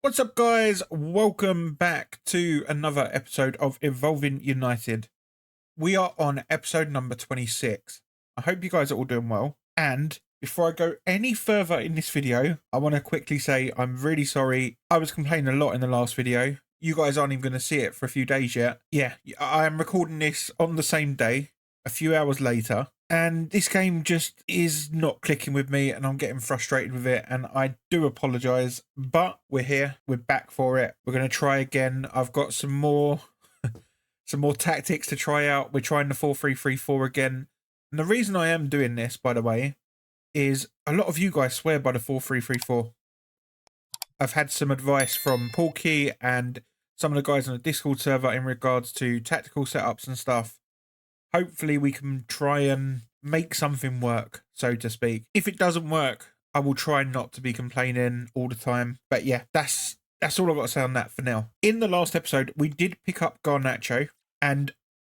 What's up, guys? Welcome back to another episode of Evolving United. We are on episode number 26. I hope you guys are all doing well. And before I go any further in this video, I want to quickly say I'm really sorry. I was complaining a lot in the last video. You guys aren't even going to see it for a few days yet. Yeah, I am recording this on the same day, a few hours later. And this game just is not clicking with me, and I'm getting frustrated with it, and I do apologize, but we're here, we're back for it. We're going to try again. I've got some more tactics to try out. We're trying the 4-3-3-4 again. And the reason I am doing this, by the way, is a lot of you guys swear by the 4-3-3-4. I've had some advice from Porky and some of the guys on the Discord server in regards to tactical setups and stuff. Hopefully we can try and make something work, so to speak. If it doesn't work, I will try not to be complaining all the time. But yeah, that's all I've got to say on that for now. In the last episode, we did pick up Garnacho, and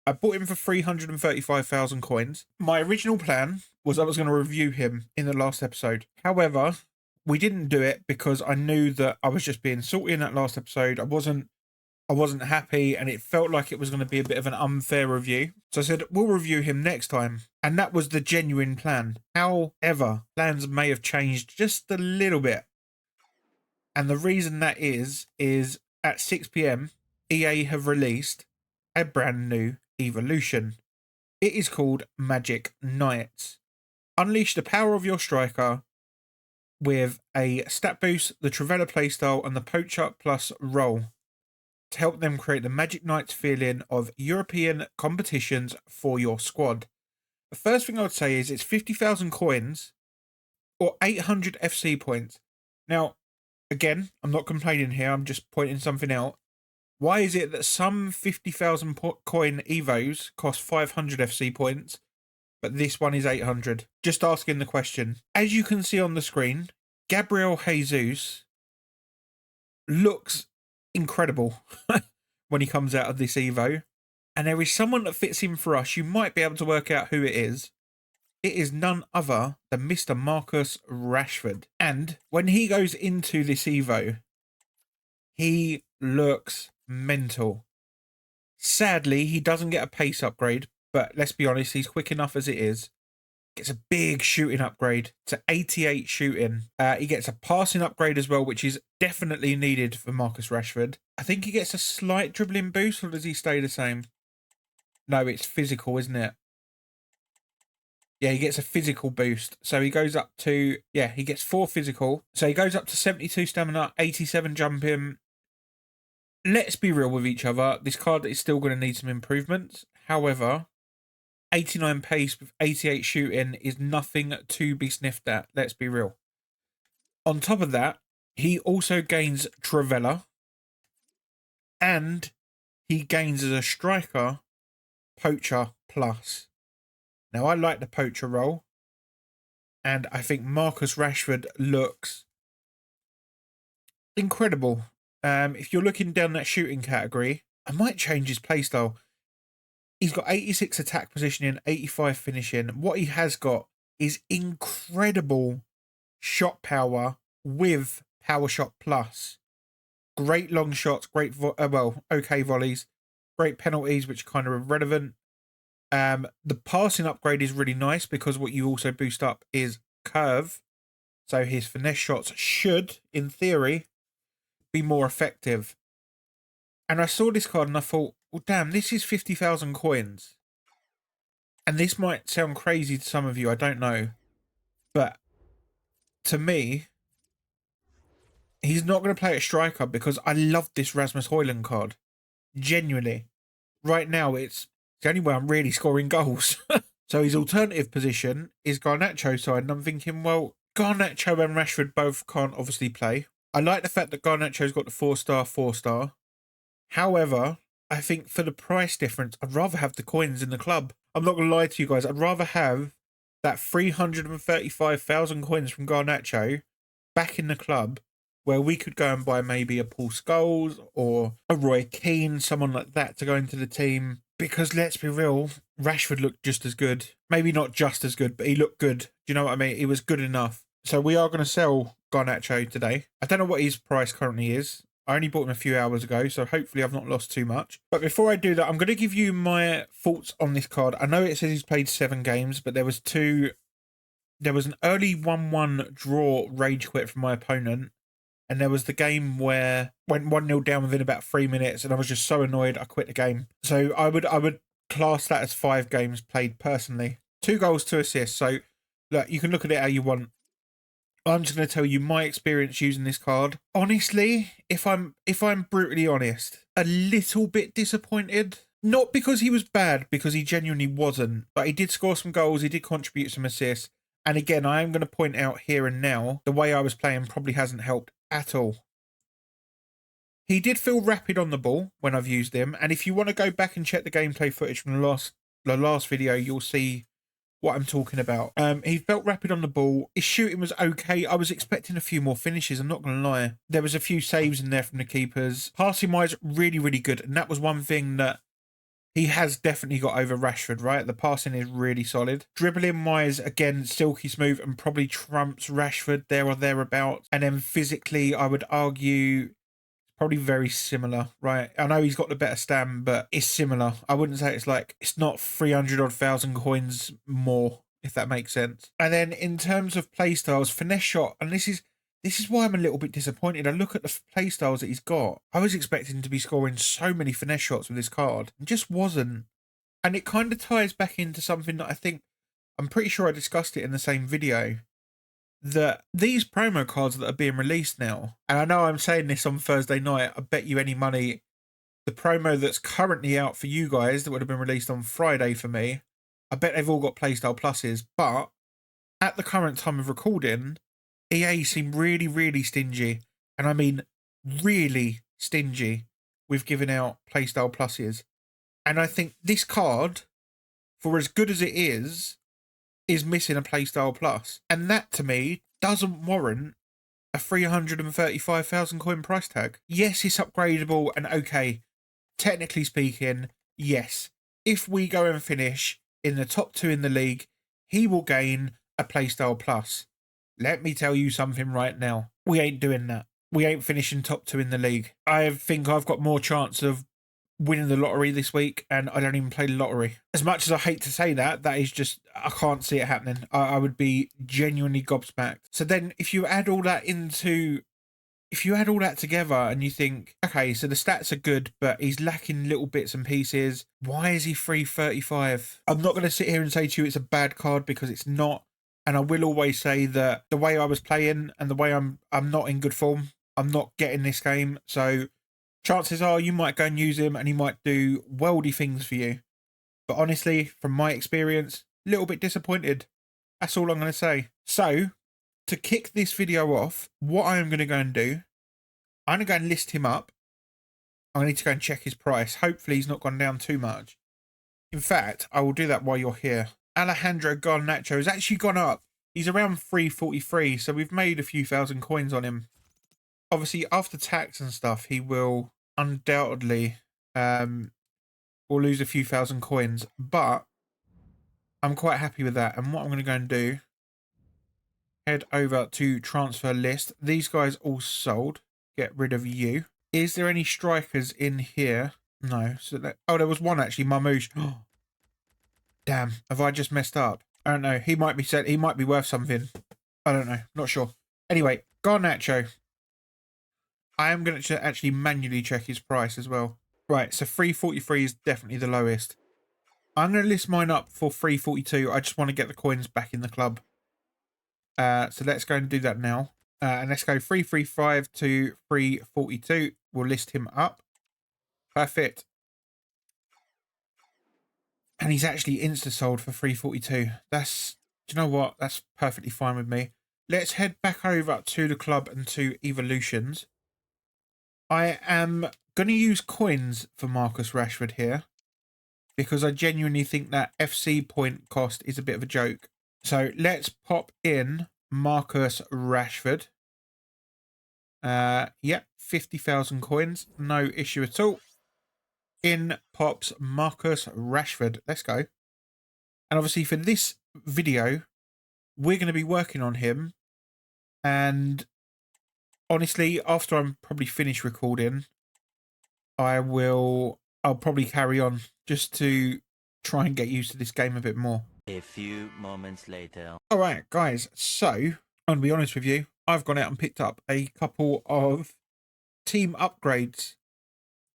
I bought him for 335,000 coins. My original plan was I was going to review him in the last episode. However, we didn't do it because I knew that I was just being salty in that last episode. I wasn't happy, and it felt like it was going to be a bit of an unfair review. So I said, we'll review him next time. And that was the genuine plan. However, plans may have changed just a little bit. And the reason that is at 6 PM, EA have released a brand new evolution. It is called Magic Knights. Unleash the power of your striker with a stat boost, the Travella playstyle, and the Poacher plus roll, to help them create the Magic Knights feeling of European competitions for your squad. The first thing I would say is it's 50,000 coins or 800 FC points. Now, again, I'm not complaining here, I'm just pointing something out. Why is it that some 50,000 coin Evos cost 500 FC points, but this one is 800? Just asking the question. As you can see on the screen, Gabriel Jesus looks incredible when he comes out of this Evo, and there is someone that fits in for us. You might be able to work out who it is. It is none other than Mr. Marcus Rashford, and when he goes into this Evo, he looks mental. Sadly, he doesn't get a pace upgrade, but let's be honest, he's quick enough as it is. Gets a big shooting upgrade to 88 shooting. He gets a passing upgrade as well, which is definitely needed for Marcus Rashford. I think he gets a slight dribbling boost, or does he stay the same? No, it's physical, isn't it? Yeah, he gets a physical boost. So he goes up to, yeah, he gets 4 physical. So he goes up to 72 stamina, 87 jumping. Let's be real with each other. This card is still going to need some improvements. However, 89 pace with 88 shooting is nothing to be sniffed at. Let's be real. On top of that, he also gains Travella, and he gains as a striker Poacher plus. Now, I like the Poacher role, and I think Marcus Rashford looks incredible. If you're looking down that shooting category, I might change his playstyle. He's got 86 attack positioning, 85 finishing. What he has got is incredible shot power with power shot plus. Great long shots, great, okay volleys, great penalties, which are kind of irrelevant. The passing upgrade is really nice because what you also boost up is curve. So his finesse shots should, in theory, be more effective. And I saw this card and I thought, well, damn, this is 50,000 coins. And this might sound crazy to some of you, I don't know. But to me, he's not going to play at striker because I love this Rasmus Højlund card. Genuinely. Right now, it's the only way I'm really scoring goals. So his alternative position is Garnacho side. And I'm thinking, well, Garnacho and Rashford both can't obviously play. I like the fact that Garnacho's got the 4-star, 4-star. However, I think for the price difference, I'd rather have the coins in the club. I'm not going to lie to you guys. I'd rather have that 335,000 coins from Garnacho back in the club, where we could go and buy maybe a Paul Scholes or a Roy Keane, someone like that to go into the team. Because let's be real, Rashford looked just as good. Maybe not just as good, but he looked good. Do you know what I mean? He was good enough. So we are going to sell Garnacho today. I don't know what his price currently is. I only bought him a few hours ago, so hopefully I've not lost too much. But before I do that, I'm going to give you my thoughts on this card. I know it says he's played 7 games, but there was an early 1-1 draw rage quit from my opponent. And there was the game where went 1-0 down within about 3 minutes, and I was just so annoyed I quit the game. So I would class that as 5 games played personally. 2 goals, 2 assists. So look, you can look at it how you want. I'm just going to tell you my experience using this card. Honestly, if I'm brutally honest, a little bit disappointed. Not because he was bad, because he genuinely wasn't. But he did score some goals, he did contribute some assists. And again, I am going to point out here and now, the way I was playing probably hasn't helped at all. He did feel rapid on the ball when I've used him. And if you want to go back and check the gameplay footage from the last video, you'll see what I'm talking about. He felt rapid on the ball. His shooting was okay. I was expecting a few more finishes, I'm not going to lie. There was a few saves in there from the keepers. Passing wise, really, really good. And that was one thing that he has definitely got over Rashford, right? The passing is really solid. Dribbling wise, again, silky smooth and probably trumps Rashford there or thereabouts. And then physically, I would argue probably very similar, right? I know he's got the better stam, but it's similar. I wouldn't say it's not 300 odd thousand coins more, if that makes sense. And then in terms of playstyles, finesse shot, and this is why I'm a little bit disappointed. I look at the playstyles that he's got. I was expecting to be scoring so many finesse shots with this card. It just wasn't. And it kind of ties back into something that I'm pretty sure I discussed it in the same video, that these promo cards that are being released now, and I know I'm saying this on Thursday night, I bet you any money the promo that's currently out for you guys that would have been released on Friday for me, I bet they've all got playstyle pluses. But at the current time of recording, EA seem really, really stingy, and I mean really stingy with giving out playstyle pluses. And I think this card, for as good as it is missing a playstyle plus. And that, to me, doesn't warrant a 335,000 coin price tag. Yes, it's upgradable, and okay, technically speaking, yes. If we go and finish in the top 2 in the league, he will gain a playstyle plus. Let me tell you something right now. We ain't doing that. We ain't finishing top 2 in the league. I think I've got more chance of winning the lottery this week, and I don't even play the lottery. As much as I hate to say that, that is just, I can't see it happening. I would be genuinely gobsmacked. So then if you add all that together and you think, okay, so the stats are good, but he's lacking little bits and pieces. Why is he 335? I'm not going to sit here and say to you it's a bad card, because it's not. And I will always say that the way I was playing and the way I'm not in good form, I'm not getting this game. So chances are you might go and use him and he might do worldy things for you. But honestly, from my experience, a little bit disappointed. That's all I'm going to say. So, to kick this video off, what I am going to go and do, I'm going to go and list him up. I need to go and check his price. Hopefully he's not gone down too much. In fact, I will do that while you're here. Alejandro Garnacho has actually gone up. He's around 343, so we've made a few thousand coins on him. Obviously, after tax and stuff, he will undoubtedly will lose a few thousand coins, but I'm quite happy with that. And what I'm going to go and do, head over to transfer list. These guys all sold. Get rid of you. Is there any strikers in here? No. So oh, there was one actually, Marmouche. Damn, have I just messed up? I don't know. He might be worth something. I don't know. Not sure. Anyway, Garnacho. I am going to actually manually check his price as well. Right, so 343 is definitely the lowest. I'm going to list mine up for 342. I just want to get the coins back in the club. So let's go and do that now. And let's go 335 to 342. We'll list him up. Perfect. And he's actually insta-sold for 342. That's, do you know what? That's perfectly fine with me. Let's head back over to the club and to evolutions. I am going to use coins for Marcus Rashford here, because I genuinely think that FC point cost is a bit of a joke. So let's pop in Marcus Rashford. Yep, 50,000 coins. No issue at all. In pops Marcus Rashford. Let's go. And obviously for this video, we're going to be working on him. And Honestly, after I'm probably finished recording, I'll probably carry on just to try and get used to this game a bit more. A few moments later. All right, guys. So I'm gonna be honest with you. I've gone out and picked up a couple of team upgrades.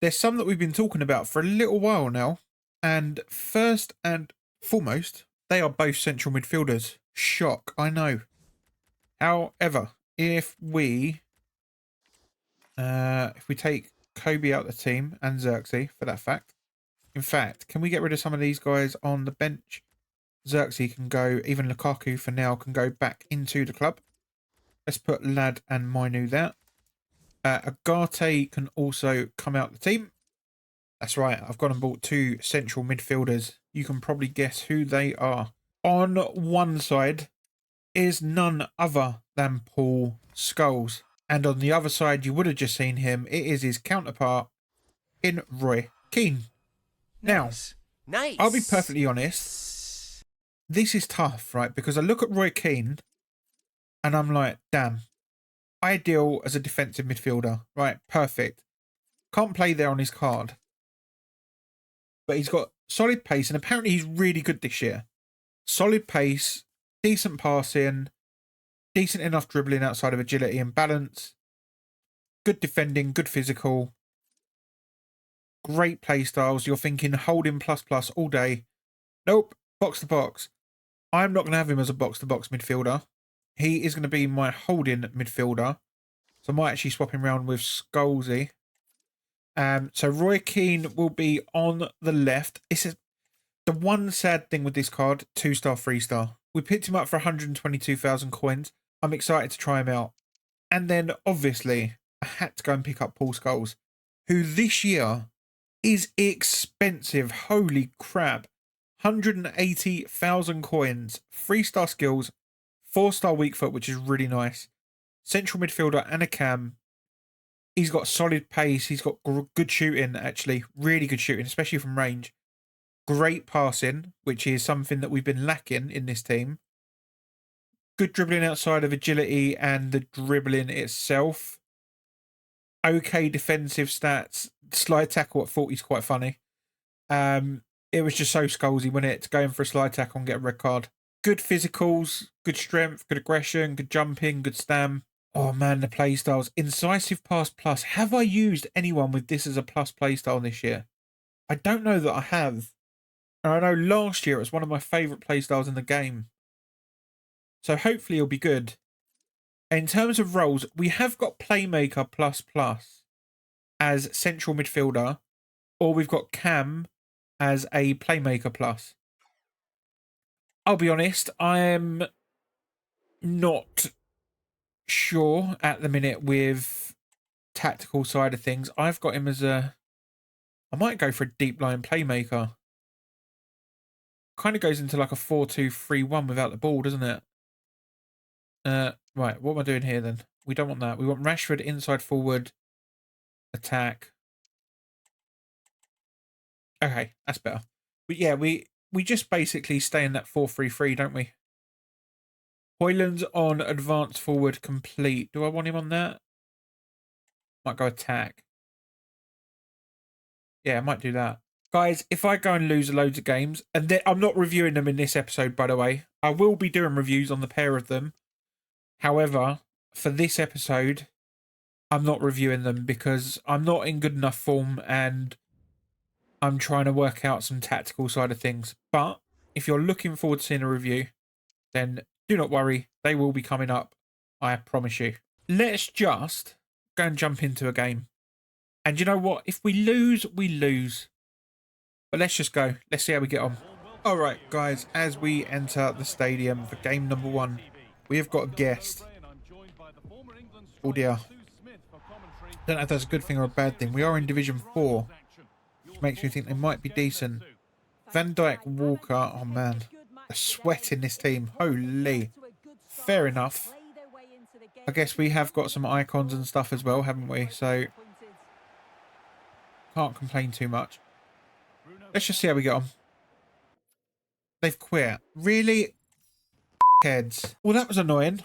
There's some that we've been talking about for a little while now, and first and foremost, they are both central midfielders. Shock, I know. However, if we take Kobe out of the team and Xerxes for that fact. In fact, can we get rid of some of these guys on the bench? Xerxes can go, even Lukaku for now can go back into the club. Let's put Lad and Mainu there. Agate can also come out the team. That's right, I've gone and bought 2 central midfielders. You can probably guess who they are. On one side is none other than Paul Scholes. And on the other side, you would have just seen him. It is his counterpart in Roy Keane. Nice. Now, Nice. I'll be perfectly honest. This is tough, right? Because I look at Roy Keane and I'm like, damn, ideal as a defensive midfielder, right? Perfect. Can't play there on his card. But he's got solid pace and apparently he's really good this year. Solid pace, decent passing, decent enough dribbling outside of agility and balance. Good defending, good physical. Great play styles. You're thinking holding plus all day. Nope, box to box. I'm not going to have him as a box to box midfielder. He is going to be my holding midfielder. So I might actually swap him around with Scholesy. So Roy Keane will be on the left. This is the one sad thing with this card, 2-star, 3-star. We picked him up for 122,000 coins. I'm excited to try him out. And then, obviously, I had to go and pick up Paul Scholes, who this year is expensive. Holy crap. 180,000 coins, 3-star skills, 4-star weak foot, which is really nice. Central midfielder and a cam. He's got solid pace. He's got good shooting, actually. Really good shooting, especially from range. Great passing, which is something that we've been lacking in this team. Good dribbling outside of agility and the dribbling itself. Okay defensive stats. Slide tackle at 40 is quite funny. It was just so Scholesy, wasn't it? To go in for a slide tackle and get a red card. Good physicals, good strength, good aggression, good jumping, good stam. Oh man, the play styles. Incisive pass plus. Have I used anyone with this as a plus play style this year? I don't know that I have. And I know last year it was one of my favourite play styles in the game. So hopefully it'll be good. In terms of roles, we have got Playmaker plus as central midfielder. Or we've got Cam as a Playmaker plus. I'll be honest, I am not sure at the minute with tactical side of things. I've got him as I might go for a deep line Playmaker. Kind of goes into like a 4-2-3-1 without the ball, doesn't it? Right, what am I doing here then? We don't want that. We want Rashford inside forward attack. Okay, that's better. But yeah, we just basically stay in that 4-3-3, don't we? Hoyland's on advanced forward complete. Do I want him on that? Might go attack. Yeah, I might do that. Guys, if I go and lose loads of games, and I'm not reviewing them in this episode, by the way. I will be doing reviews on the pair of them. However, for this episode, I'm not reviewing them because I'm not in good enough form and I'm trying to work out some tactical side of things. But if you're looking forward to seeing a review, then do not worry. They will be coming up. I promise you. Let's just go and jump into a game. And you know what? If we lose, we lose. But let's just go. Let's see how we get on. All right, guys. As we enter the stadium for game number 1, we have got a guest. Oh dear. Don't know if that's a good thing or a bad thing. We are in Division 4. Which makes me think they might be decent. Van Dijk, Walker. Oh man. The sweat in this team. Holy. Fair enough. I guess we have got some icons and stuff as well, haven't we? So can't complain too much. Let's just see how we get on. They've quit. Really? Heads. Well, that was annoying.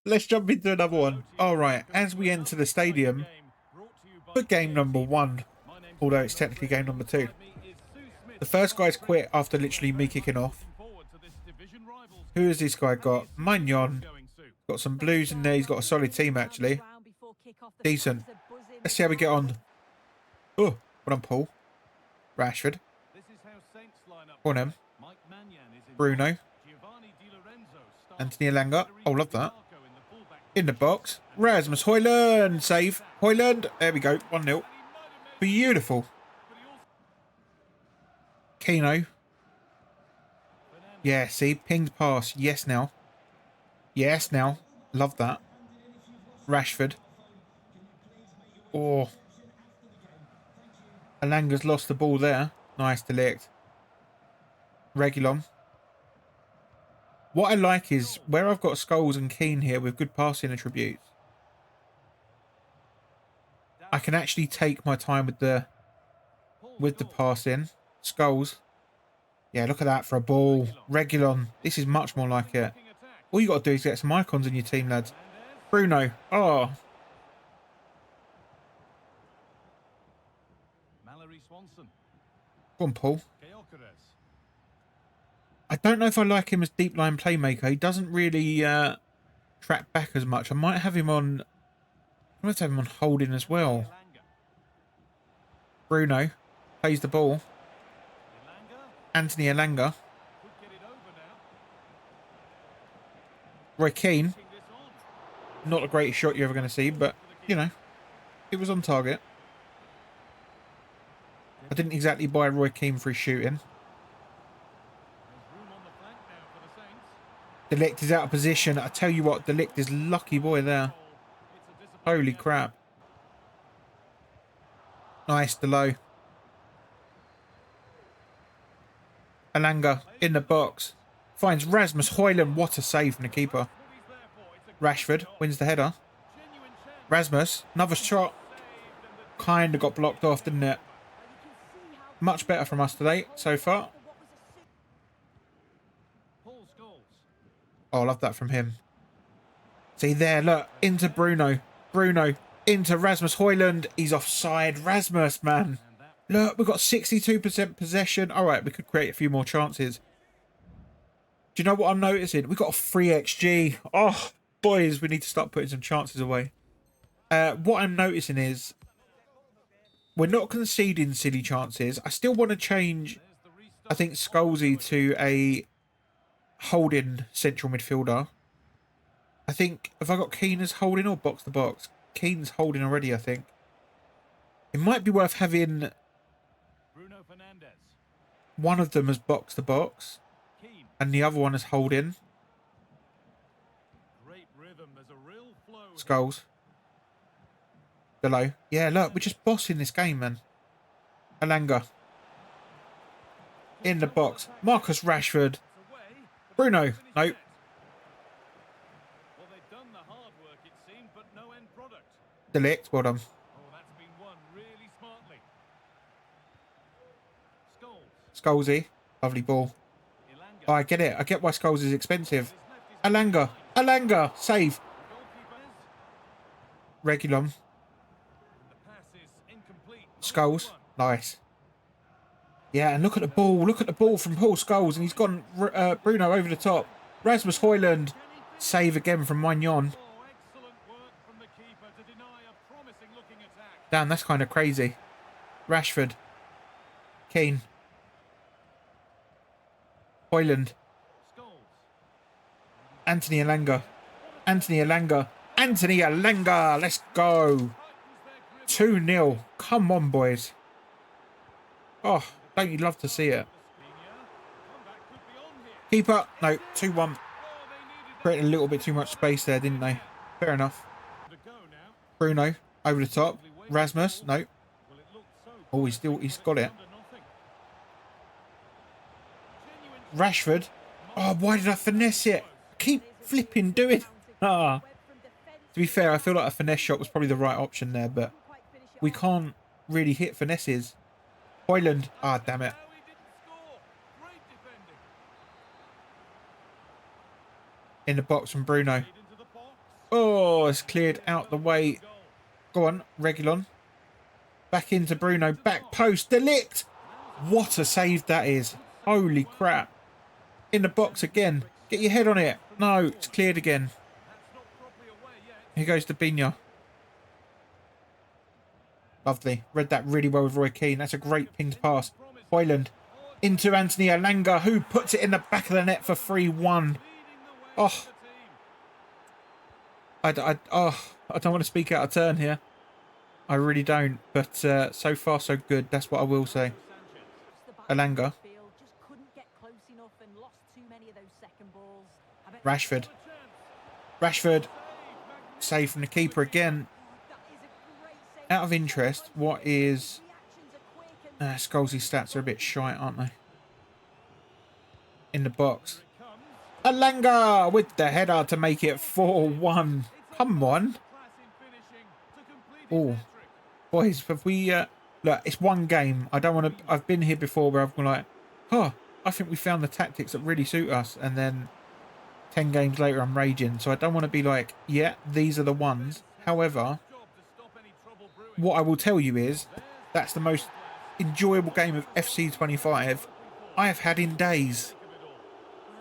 Let's jump into another one. All right, as we enter the stadium for game number 1, although it's technically game number 2. The first guy's quit after literally me kicking off. Who has this guy got? Mignon. Got some blues in there. He's got a solid team, actually. Decent. Let's see how we get on. Oh, what on Paul? Rashford. Bonham. Bruno. Anthony Elanga. Oh, love that. In the box. Rasmus Højlund. Save. Højlund. There we go. 1-0. Beautiful. Keno. Yeah, see? Pinged pass. Yes, now. Yes, now. Love that. Rashford. Oh. Alanga's lost the ball there. Nice Delict. Reguilon. What I like is where I've got Scholes and Keane here with good passing attributes, I can actually take my time with the passing. Scholes. Yeah, look at that for a ball. Reguilon. This is much more like it. All you got to do is get some icons in your team, lads. Bruno. Oh. Go on, Paul. I don't know if I like him as deep line playmaker. He doesn't really track back as much. I might have him on... I might have him on holding as well. Bruno plays the ball. Anthony Elanga. Roy Keane. Not the greatest shot you're ever going to see, but, you know, it was on target. I didn't exactly buy Roy Keane for his shooting. Delict is out of position. I tell you what, Delict is lucky boy there. Holy crap. Nice, Delo. Elanga in the box. Finds Rasmus Højlund. What a save from the keeper. Rashford wins the header. Rasmus, another shot. Kind of got blocked off, didn't it? Much better from us today so far. Oh, I love that from him. See there, look, into Bruno. Bruno, into Rasmus Højlund. He's offside. Rasmus, man. Look, we've got 62% possession. All right, we could create a few more chances. Do you know what I'm noticing? We've got a 3xG. Oh, boys, we need to start putting some chances away. What I'm noticing is we're not conceding silly chances. I still want to change, I think, Scholesy to a holding central midfielder. I think, have I got Keane as holding or box to box? Keane's holding already, I think. It might be worth having one of them as box to box and the other one as holding. Scholes. Below. Yeah, look, we're just bossing this game, man. Elanga. In the box. Marcus Rashford. Bruno. Nope. Delict. Well done. Scholesy. Lovely ball. Oh, I get it. I get why Scholes is expensive. Elanga. Elanga. Save. Reguilon. Scholes. Nice. Yeah, and look at the ball. Look at the ball from Paul Scholes. And he's gone Bruno over the top. Rasmus Højlund. Save again from Mignon. Damn, that's kind of crazy. Rashford. Keane. Højlund. Anthony Elanga. Anthony Elanga. Anthony Elanga. Let's go. 2-0. Come on, boys. Oh, don't you love to see it? Keeper. No, 2-1. Created a little bit too much space there, didn't they? Fair enough. Bruno. Over the top. Rasmus. No. Oh, he's got it. Rashford. Oh, why did I finesse it? I keep flipping doing. To be fair, I feel like a finesse shot was probably the right option there, but we can't really hit finesses. Højlund. Ah, damn it. In the box from Bruno. Oh, it's cleared out the way. Go on, Reguilon. Back into Bruno. Back post. Delict. What a save that is. Holy crap. In the box again. Get your head on it. No, it's cleared again. Here goes to Bina. Lovely. Read that really well with Roy Keane. That's a great pinged pass. Hoyland into Anthony Elanga, who puts it in the back of the net for 3-1. Oh. I don't want to speak out of turn here. I really don't. But so far, so good. That's what I will say. Elanga. Rashford. Rashford. Save from the keeper again. Out of interest, what is... Scholes's stats are a bit shite, aren't they? In the box. Elanga with the header to make it 4-1. Come on. Oh, boys, have we... look, it's one game. I don't want to... I've been here before where I've been like, oh, I think we found the tactics that really suit us. And then 10 games later, I'm raging. So I don't want to be like, yeah, these are the ones. However, what I will tell you is that's the most enjoyable game of FC 25 I have had in days.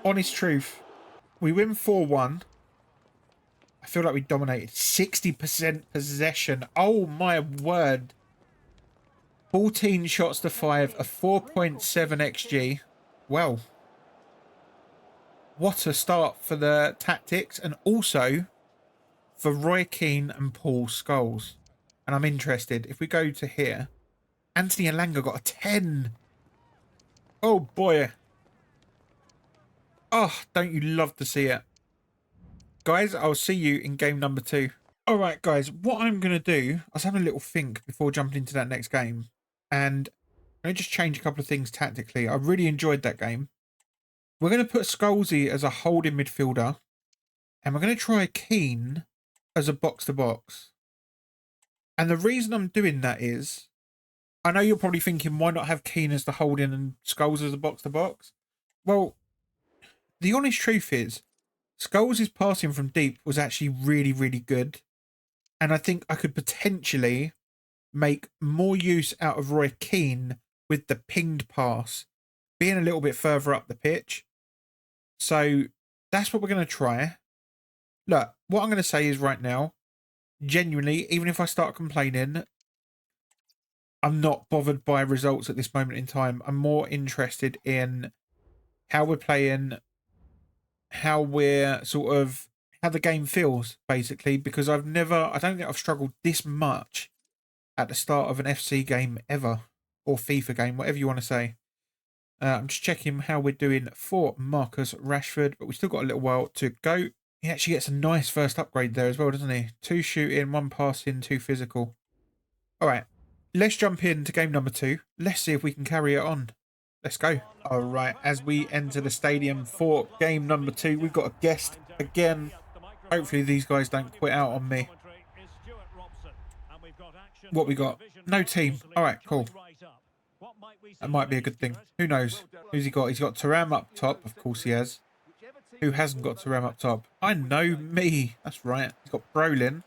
Honest truth. We win 4-1. I feel like we dominated. 60% possession. Oh my word. 14 shots to 5. A 4.7 XG. Well. What a start for the tactics. And also for Roy Keane and Paul Scholes. And I'm interested. If we go to here. Anthony Elanga got a 10. Oh boy. Oh, don't you love to see it? Guys, I'll see you in game number 2. All right, guys, what I'm going to do, I was having a little think before jumping into that next game. And I'm going to just change a couple of things tactically. I really enjoyed that game. We're going to put Scholesy as a holding midfielder. And we're going to try Keane as a box-to-box. And the reason I'm doing that is, I know you're probably thinking, why not have Keane as the holding and Scholes as a box-to-box? Well, the honest truth is, Scholes' passing from deep was actually really, really good. And I think I could potentially make more use out of Roy Keane with the pinged pass being a little bit further up the pitch. So that's what we're going to try. Look, what I'm going to say is right now, genuinely, even if I start complaining, I'm not bothered by results at this moment in time. I'm more interested in how we're playing, how we're sort of, how the game feels, basically, because I don't think I've struggled this much at the start of an FC game ever, or FIFA game, whatever you want to say. I'm just checking how we're doing for Marcus Rashford, but we've still got a little while to go. He actually gets a nice first upgrade there as well, doesn't he? 2 shooting, 1 passing, 2 physical. All right, let's jump into game number 2. Let's see if we can carry it on. Let's go. All right, as we enter the stadium for game number 2, we've got a guest again. Hopefully these guys don't quit out on me. What we got? No team. All right, cool. That might be a good thing. Who knows? Who's he got? He's got Thuram up top. Of course he has. Who hasn't got Thuram up top? I know me. That's right. He's got Brolin.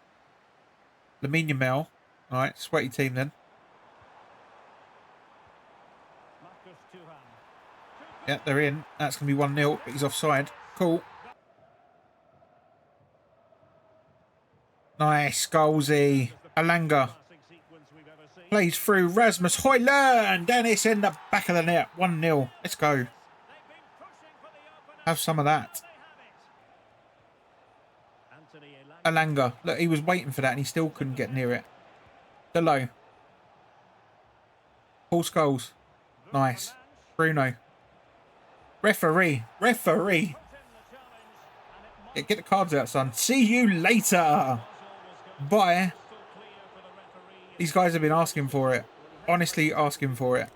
Lamine Yamal. All right, sweaty team then. Yeah, they're in. That's going to be 1-0, but he's offside. Cool. Nice, Scholesy. Elanga. Plays through Rasmus Højlund. And it's in the back of the net. 1-0. Let's go. Have some of that. Elanga. Look, he was waiting for that and he still couldn't get near it. Below. Paul Scholes. Nice. Bruno. Referee. Referee. Yeah, get the cards out, son. See you later. Bye. These guys have been asking for it. Honestly, asking for it.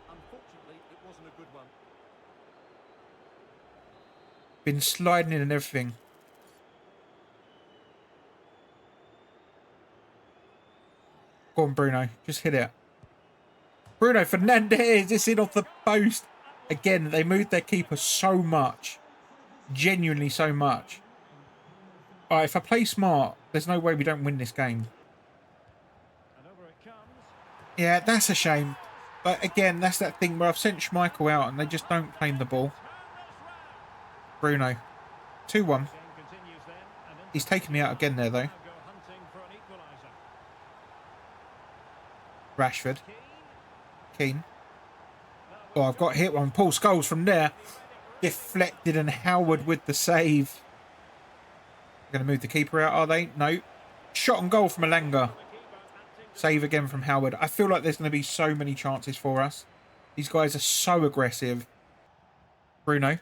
Been sliding in and everything. Go on, Bruno. Just hit it. Bruno Fernandes. It's in off the post. Again, they moved their keeper so much. Genuinely so much. if I play smart, there's no way we don't win this game. Yeah, that's a shame. But again, that's that thing where I've sent Schmeichel out and they just don't claim the ball. Bruno. 2-1. He's taken me out again there, though. Rashford. Keane. Oh, I've got hit one. Paul Scholes from there. Deflected, and Howard with the save. Going to move the keeper out, are they? No. Shot on goal from Alanga. Save again from Howard. I feel like there's going to be so many chances for us. These guys are so aggressive. Bruno.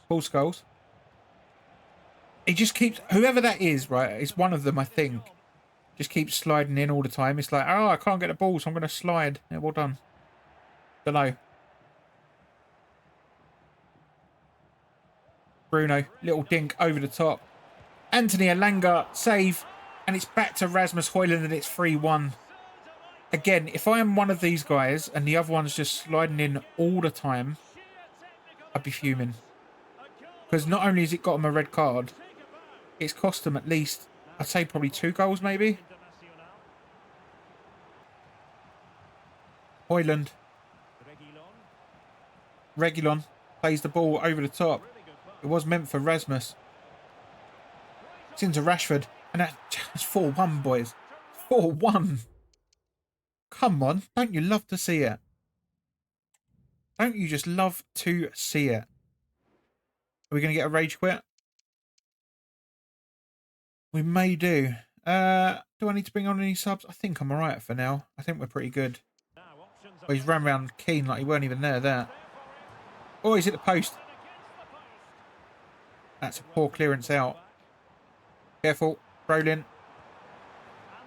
Paul Scholes. He just keeps... Whoever that is, right, it's one of them, I think. Just keeps sliding in all the time. It's like, oh, I can't get the ball, so I'm going to slide. Yeah, well done. Don't know. Bruno. Little dink over the top. Anthony Alanga. Save. And it's back to Rasmus Højlund and it's 3-1. Again, if I am one of these guys and the other one's just sliding in all the time, I'd be fuming. Because not only has it got him a red card, it's cost them at least, I'd say probably 2 goals maybe. Højlund. Reguilon plays the ball over the top. It was meant for Rasmus. It's into Rashford. And that's 4-1, boys. 4-1. Come on. Don't you love to see it? Don't you just love to see it? Are we going to get a rage quit? We may do. Do I need to bring on any subs? I think I'm alright for now. I think we're pretty good. Oh, he's ran around Keane like he weren't even there. Oh, he's hit the post. That's a poor clearance out. Careful. Rolling.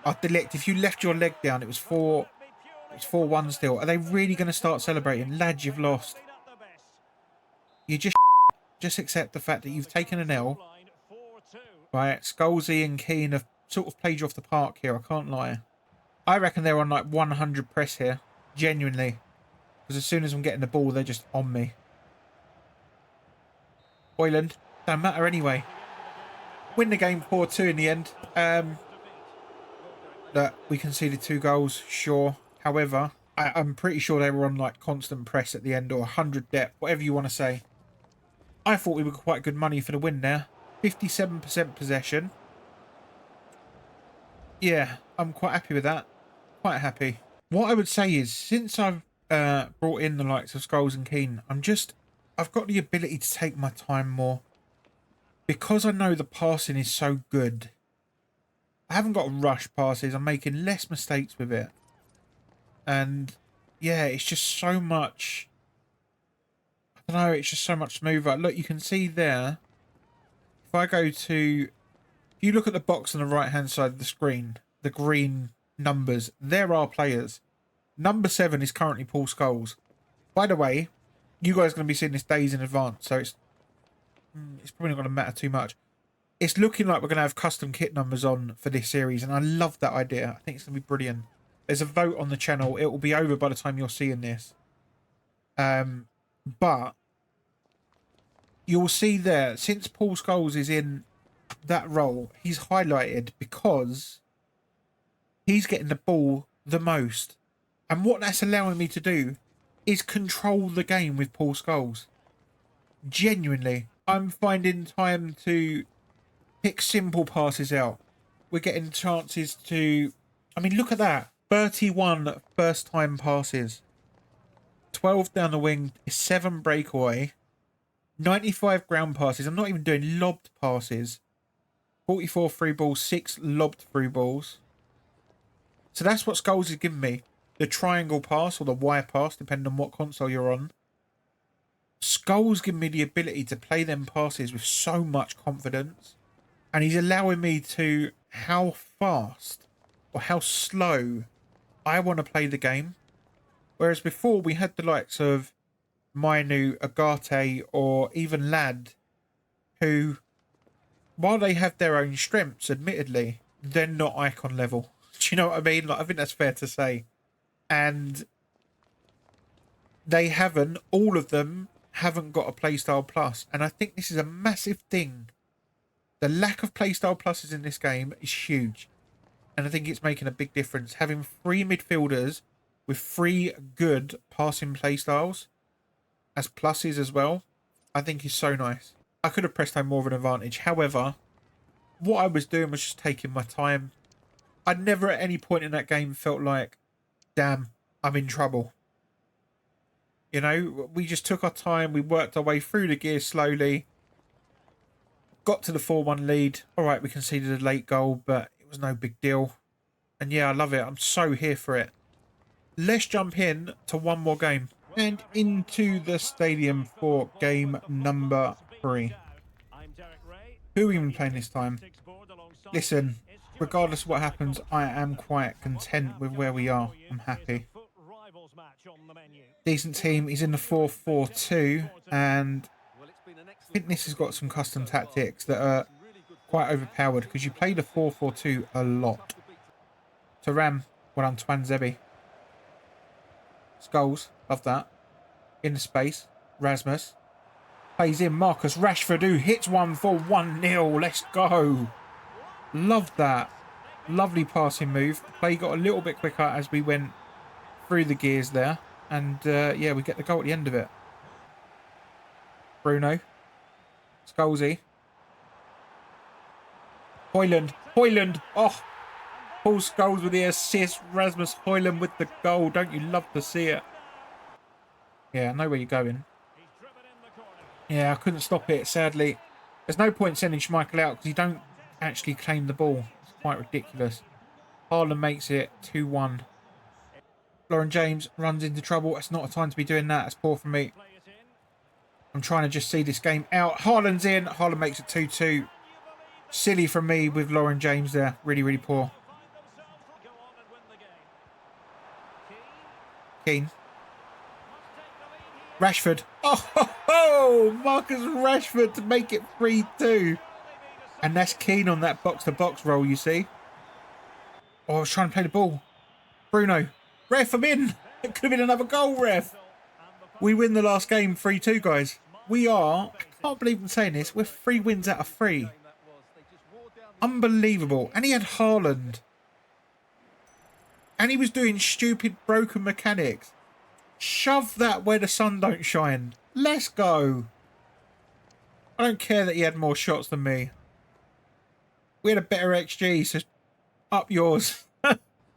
Oh, Delict, if you left your leg down, it was 4-1 still. Are they really going to start celebrating? Lads, you've lost. You just accept the fact that you've taken an L. Right, Scholesy and Keane have sort of played you off the park here, I can't lie. I reckon they're on like 100 press here. Genuinely. Because as soon as I'm getting the ball, they're just on me. Højlund. Don't matter anyway. Win the game 4-2 in the end. Look, we conceded 2 goals, sure. However, I'm pretty sure they were on like constant press at the end or 100 depth, whatever you want to say. I thought we were quite good money for the win there. 57% possession. Yeah, I'm quite happy with that. Quite happy. What I would say is, since I've brought in the likes of Scholes and Keane, I've got the ability to take my time more. Because I know the passing is so good. I haven't got to rush passes. I'm making less mistakes with it. And yeah, it's just so much... I don't know, it's just so much smoother. Look, you can see there. If I go to... If you look at the box on the right-hand side of the screen, the green numbers, there are players. Number 7 is currently Paul Scholes. By the way, you guys are going to be seeing this days in advance, so it's probably not going to matter too much. It's looking like we're going to have custom kit numbers on for this series, and I love that idea. I think it's going to be brilliant. There's a vote on the channel. It will be over by the time you're seeing this. But you'll see there, since Paul Scholes is in that role, he's highlighted because he's getting the ball the most. And what that's allowing me to do is control the game with Paul Scholes. Genuinely. I'm finding time to pick simple passes out. We're getting chances to... I mean, look at that. 31 first-time passes. 12 down the wing. 7 breakaway. 95 ground passes. I'm not even doing lobbed passes. 44 through balls. 6 lobbed through balls. So that's what Scholes is giving me. The triangle pass or the Y pass, depending on what console you're on. Scholes giving me the ability to play them passes with so much confidence. And he's allowing me to how fast or how slow I want to play the game. Whereas before we had the likes of Mainu, Agate or even Lad, who, while they have their own strengths, admittedly, they're not icon level. Do you know what I mean? Like, I think that's fair to say. And they haven't, all of them haven't got a playstyle plus. And I think this is a massive thing The lack of playstyle pluses in this game is huge. And I think it's making a big difference. Having 3 midfielders with 3 good passing playstyles as pluses as well, I think is so nice. I could have pressed home more of an advantage. However, what I was doing was just taking my time. I never at any point in that game felt like, damn, I'm in trouble. You know, we just took our time. We worked our way through the gears slowly. Got to the 4-1 lead. All right, we conceded a late goal, but it was no big deal. And yeah, I love it. I'm so here for it. Let's jump in to one more game. And into the stadium for game number 3. Who are we even playing this time? Listen, regardless of what happens, I am quite content with where we are. I'm happy. Decent team. He's in the 4-4-2, and Fitness has got some custom tactics that are quite overpowered because you play the 4-4-2 a lot. Taram, well done, Twanzebi. Skulls, love that. In the space, Rasmus. Plays in Marcus Rashford, who hits one for 1-0. Let's go. Love that. Lovely passing move. Play got a little bit quicker as we went through the gears there. And yeah, we get the goal at the end of it. Bruno. Skullsy. Hoyland. Hoyland. Oh. Paul Scholes with the assist. Rasmus Hoyland with the goal. Don't you love to see it? Yeah, I know where you're going. Yeah, I couldn't stop it, sadly. There's no point sending Schmeichel out because he don't actually claim the ball. It's quite ridiculous. Haaland makes it 2-1. Lauren James runs into trouble. It's not a time to be doing that. It's poor from me. I'm trying to just see this game out. Haaland's in. Haaland makes it 2-2. Silly from me with Lauren James there. Really, really poor. Keane. Rashford. Oh, Marcus Rashford to make it 3-2. And that's Keane on that box-to-box roll, you see. Oh, I was trying to play the ball. Bruno. Ref, I'm in. It could have been another goal, ref. We win the last game 3-2, guys. We are, I can't believe I'm saying this, we're 3 wins out of 3. Unbelievable. And he had Haaland. And he was doing stupid broken mechanics. Shove that where the sun don't shine. Let's go. I don't care that he had more shots than me. We had a better XG, so up yours.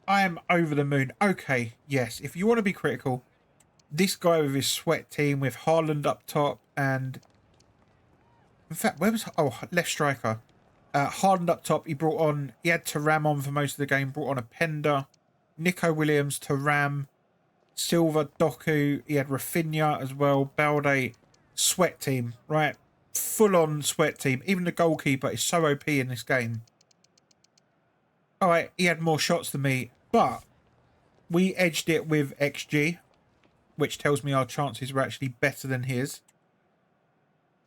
I am over the moon. Okay, yes, if you want to be critical, this guy with his sweat team with Haaland up top and... In fact, where was... Oh, left striker. Haaland up top, he had Thuram on for most of the game, brought on a Pender. Nico Williams, Thuram, Silva, Doku, he had Rafinha as well, Balde, sweat team, right? Full-on sweat team. Even the goalkeeper is so OP in this game. Alright, he had more shots than me, but we edged it with XG, which tells me our chances were actually better than his.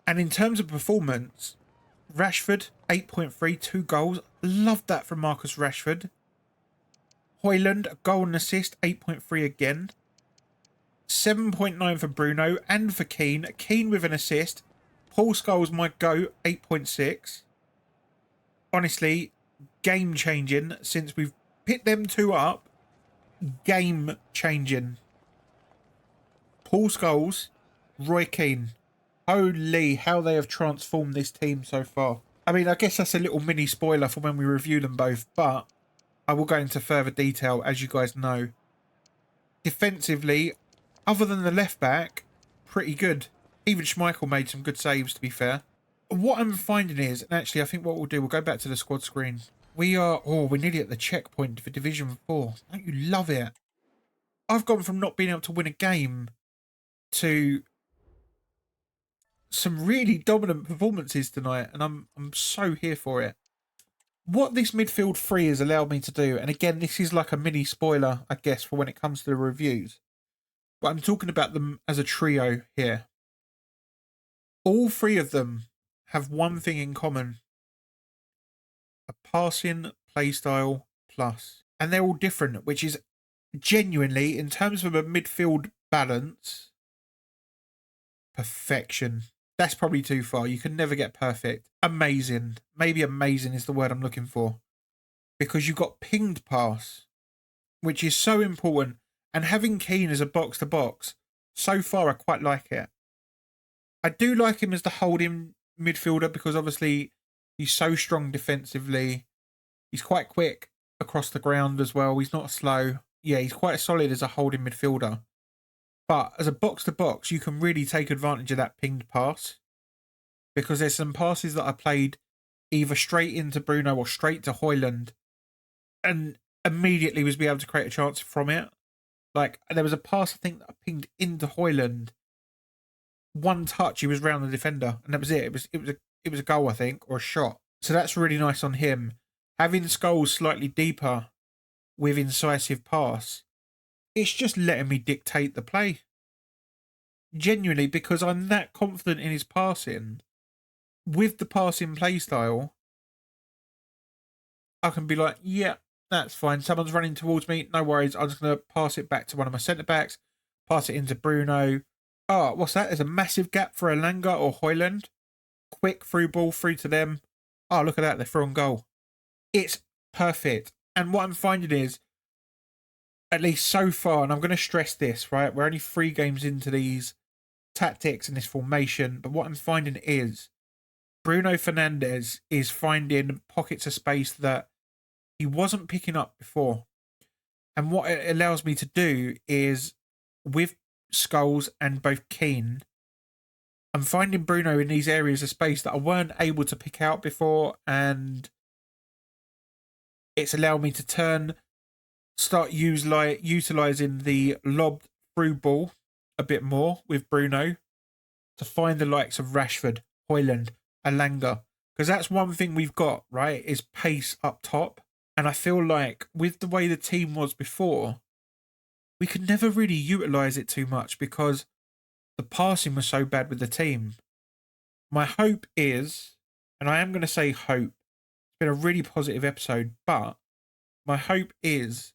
And in terms of performance, Rashford, 8.3, 2 goals. Loved that from Marcus Rashford. Hoyland, a goal and assist, 8.3 again. 7.9 for Bruno and for Keane. Keane with an assist. Paul Scholes might go, 8.6. Honestly, game-changing since we've picked them 2 up. Game-changing. Paul Scholes, Roy Keane. Holy, how they have transformed this team so far. I mean, I guess that's a little mini spoiler for when we review them both, but I will go into further detail, as you guys know. Defensively, other than the left back, pretty good. Even Schmeichel made some good saves, to be fair. What I'm finding is, and actually I think what we'll do, we'll go back to the squad screen. We're nearly at the checkpoint for Division 4. Don't you love it? I've gone from not being able to win a game to some really dominant performances tonight, and I'm so here for it. What this midfield 3 has allowed me to do, and again, this is like a mini spoiler, I guess, for when it comes to the reviews, but I'm talking about them as a trio here. All 3 of them have one thing in common: a passing playstyle plus. And they're all different, which is genuinely, in terms of a midfield balance, perfection. That's probably too far. You can never get perfect. Amazing. Maybe amazing is the word I'm looking for. Because you've got pinged pass, which is so important. And having Keane as a box-to-box, so far I quite like it. I do like him as the holding midfielder because obviously he's so strong defensively. He's quite quick across the ground as well. He's not slow. Yeah, he's quite solid as a holding midfielder. But as a box-to-box, you can really take advantage of that pinged pass. Because there's some passes that I played either straight into Bruno or straight to Højlund. And immediately was be able to create a chance from it. Like, there was a pass, I think, that I pinged into Højlund. One touch, he was round the defender. And that was it. It was a goal, I think, or a shot. So that's really nice on him. Having Scholes slightly deeper with incisive pass, it's just letting me dictate the play. Genuinely, because I'm that confident in his passing. With the passing play style, I can be like, yeah, that's fine. Someone's running towards me. No worries. I'm just going to pass it back to one of my centre-backs. Pass it into Bruno. Oh, what's that? There's a massive gap for Elanga or Højlund. Quick through ball through to them. Oh, look at that. They're through on goal. It's perfect. And what I'm finding is, at least so far, and I'm going to stress this, right? We're only 3 games into these tactics and this formation. But what I'm finding is Bruno Fernandes is finding pockets of space that he wasn't picking up before. And what it allows me to do is, with Scholes and both Keane, I'm finding Bruno in these areas of space that I weren't able to pick out before. And it's allowed me to start utilising the lobbed through ball a bit more with Bruno to find the likes of Rashford, Højlund, Elanga. Because that's one thing we've got, right, is pace up top. And I feel like with the way the team was before, we could never really utilise it too much because the passing was so bad with the team. My hope is, and I am going to say hope, it's been a really positive episode, but my hope is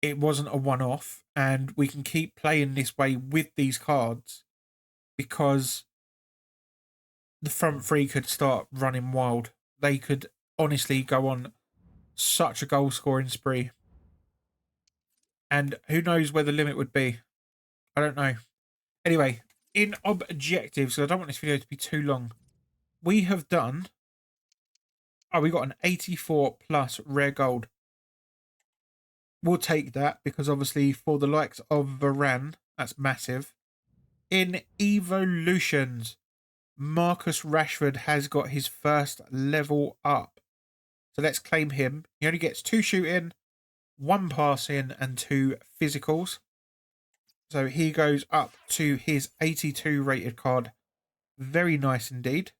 it wasn't a one-off and we can keep playing this way with these cards because the front three could start running wild. They could honestly go on such a goal scoring spree. And who knows where the limit would be. I don't know. Anyway, in objectives, so I don't want this video to be too long. We have done... Oh, we got an 84 plus rare gold. We'll take that because obviously for the likes of Varane, that's massive. In evolutions, Marcus Rashford has got his first level up. So let's claim him. He only gets 2 shooting, 1 passing, and 2 physicals. So he goes up to his 82 rated card. Very nice indeed.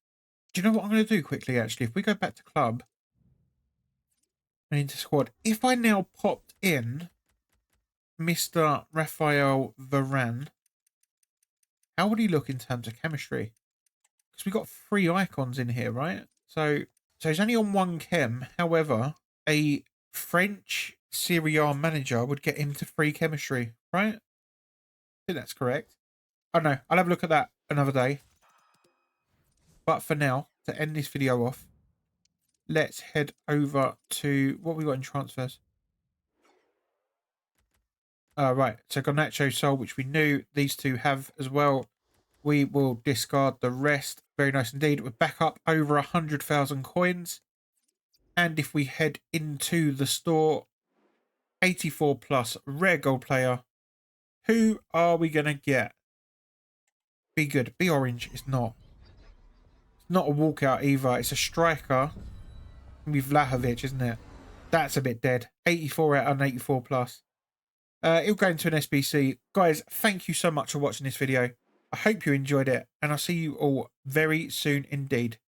Do you know what I'm going to do quickly, actually? If we go back to club and into squad, if I now popped in Mr. Raphael Varane, how would he look in terms of chemistry? Because we've got 3 icons in here, right? So he's only on 1 chem. However, a French Serie A manager would get him to 3 chemistry, right? I think that's correct. I don't know. I'll have a look at that another day. But for now, to end this video off, let's head over to what we got in transfers. Right. So Garnacho sold, which we knew these 2 have as well. We will discard the rest. Very nice indeed. We're back up over 100,000 coins. And if we head into the store, 84 plus rare gold player. Who are we going to get? Be good. Be orange. It's not. It's not a walkout either. It's a striker with Vlahovic, isn't it? That's a bit dead. 84 out of 84 plus. It'll go into an SBC. Guys, thank you so much for watching this video. I hope you enjoyed it, and I'll see you all very soon indeed.